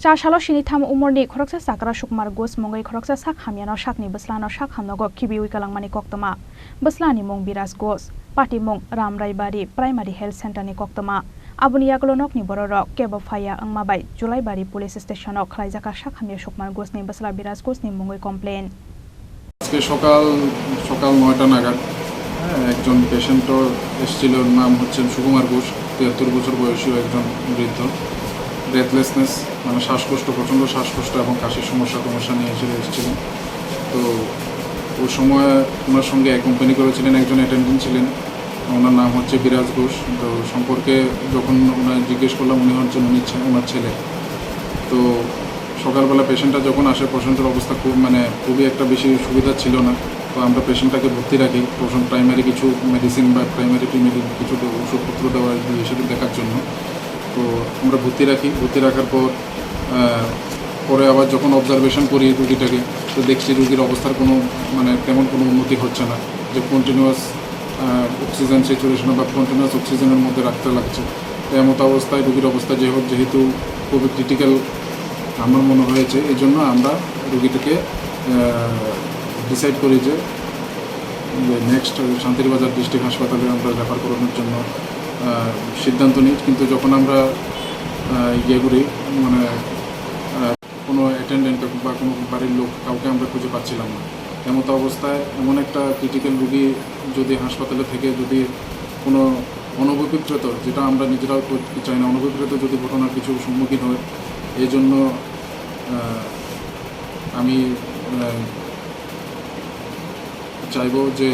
Chashalo Chini tham umorni Khoroksa sakra Sukumar Mungui Khoroksa Hamyano Sakni Bwslano Sakhamnogo Khibioi Kwlangmani Koktwma Bwslani mung biras Pati mung Ram Raibari Primary Health Center ni Koktwma Abuni yaglonok ni bororok kebo phaya angmabai Julaibari Police Station ok khlaijaka Sakhamni Sukumar ni Bwsla biras ni Mungui complain আজকে সকাল 9টা নাগাদ একজন পেশেন্টর এসেছিল, নাম হচ্ছেন সুকুমার ঘোষ, 73 বছর বয়সী একজন বৃদ্ধ। ব্রেথলেসনেস মানে শ্বাসকষ্ট, প্রচণ্ড শ্বাসকষ্ট এবং কাশির সমস্যা নিয়ে এসেছিলেন। তো ওই সময় ওনার সঙ্গে অ্যাকম্পানি করেছিলেন একজন অ্যাটেন্ডেন্ট ছিলেন, ওনার নাম হচ্ছে বিরাজ ঘোষ। তো সম্পর্কে যখন ওনার জিজ্ঞেস করলাম, উনি হচ্ছেন ওনার ছেলে। তো সকালবেলা পেশেন্টটা যখন আসে, পেশেন্টের অবস্থা খুবই একটা বেশি সুবিধা ছিল না। তো আমরা পেশেন্টটাকে ভর্তি রাখি, প্রাইমারি কিছু মেডিসিন বা প্রাইমারি কিছু ওষুধপত্র দেওয়া দিয়ে সেটা দেখার জন্য। তো আমরা ভর্তি রাখার পরে আবার যখন অবজারভেশন করি রুগীটাকে, তো দেখছি রুগীর অবস্থার তেমন কোনো উন্নতি হচ্ছে না, যে কন্টিনিউয়াস অক্সিজেন স্যাচুরেশন বা কন্টিনিউয়াস অক্সিজেনের মধ্যে রাখতে লাগছে। তো এমত অবস্থায় রুগীর অবস্থা যেহেতু খুবই ক্রিটিক্যাল আমার মনে হয়েছে, এই জন্য আমরা রুগীটাকে ডিসাইড করি যে নেক্সট শান্তিরবাজার ডিস্ট্রিক্ট হাসপাতালে আমরা রেফার করানোর জন্য সিদ্ধান্ত নিই। কিন্তু যখন আমরা করি কোনো অ্যাটেন্ডেন্ট বা কোনো বাড়ির লোক কাউকে আমরা খুঁজে পাচ্ছিলাম না। এমত অবস্থায় এমন একটা ক্রিটিক্যাল রুগী যদি হাসপাতালে থেকে যদি কোনো অনভিপ্রেত, যেটা আমরা নিজেরাও করতে চাই না, অনভিপ্রেত যদি ঘটনার কিছু সম্মুখীন হয়, এই জন্য আমি চাইব যে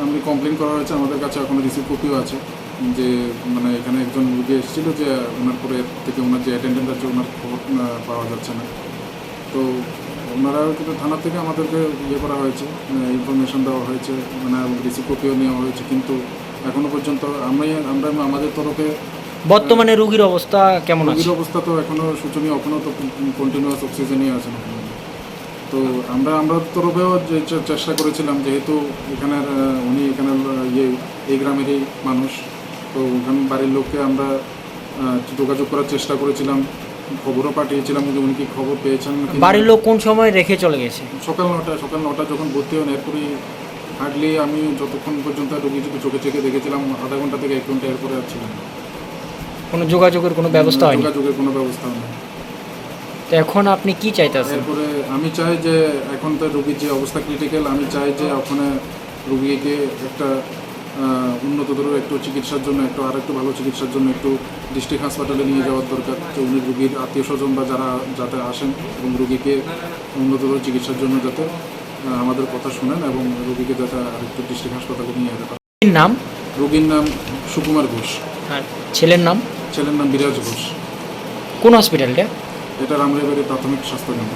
আমি কমপ্লেন করা হয়েছে, আমাদের কাছে এখনো রিসিভ কপিও আছে, যে এখানে একজন রুগী এসেছিল, যে ওনার পরে থেকে ওনার যে অ্যাটেন্ডেন্ট আছে ওনার খবর পাওয়া যাচ্ছে না। তো ওনারা কিন্তু থানা থেকে আমাদেরকে করা হয়েছে, ইনফরমেশন দেওয়া হয়েছে, রিসিভ কপিও নেওয়া হয়েছে, কিন্তু এখনো পর্যন্ত আমরা আমাদের তরফে বর্তমানে রোগীর অবস্থা কেমন আছে? রোগীর অবস্থা তো এখনো শোচনীয়, এখনো তো কন্টিনিউয়াস অক্সিজেনই আছে না। তো আমরা তরফেও যে চেষ্টা করেছিলাম, যেহেতু উনি এই গ্রামেরই মানুষ, তো ওখানে বাড়ির লোককে আমরা যোগাযোগ করার চেষ্টা করেছিলাম, খবরও পাঠিয়েছিলাম যে উনি কি খবর পেয়েছেন। বাড়ির লোক কোন সময় রেখে চলে গেছে? সকাল 9টা যখন ভর্তি হন, এরপরই হার্ডলি আমি যতক্ষণ পর্যন্ত রোগীটিকে চোখে দেখেছিলাম, আধা ঘন্টা থেকে 1 ঘন্টা, এরপরে আর ছিলাম। কোনো যোগাযোগের কোনো ব্যবস্থা হয়নি? যোগাযোগের কোনো ব্যবস্থা নেই। তো এখন আপনি কি চাইতেছেন? এরপরে আমি চাই যে এখন তো রোগীর যে অবস্থা ক্রিটিক্যাল, আমি চাই যে ওখানে রোগীকে একটা উন্নততর একটু চিকিৎসার জন্য, আরেকটু ভালো চিকিৎসার জন্য একটু ডিস্ট্রিক্ট হাসপাতালে নিয়ে যাওয়ার দরকার। তো উনি রোগীর আত্মীয় স্বজন বা যাতে আসেন এবং রোগীকে উন্নততর চিকিৎসার জন্য যাতে আমাদের কথা শুনেন এবং রোগীকে যাতে আরেকটু ডিস্ট্রিক্ট হাসপাতালে নিয়ে যেতে পারেন। নাম? রোগীর নাম সুকুমার ঘোষ। আর ছেলের নাম? ছেলের নাম বিরাজ ঘোষ। কোন হসপিটালটা? এটা রামরাইবাড়ি প্রাথমিক স্বাস্থ্য কেন্দ্র।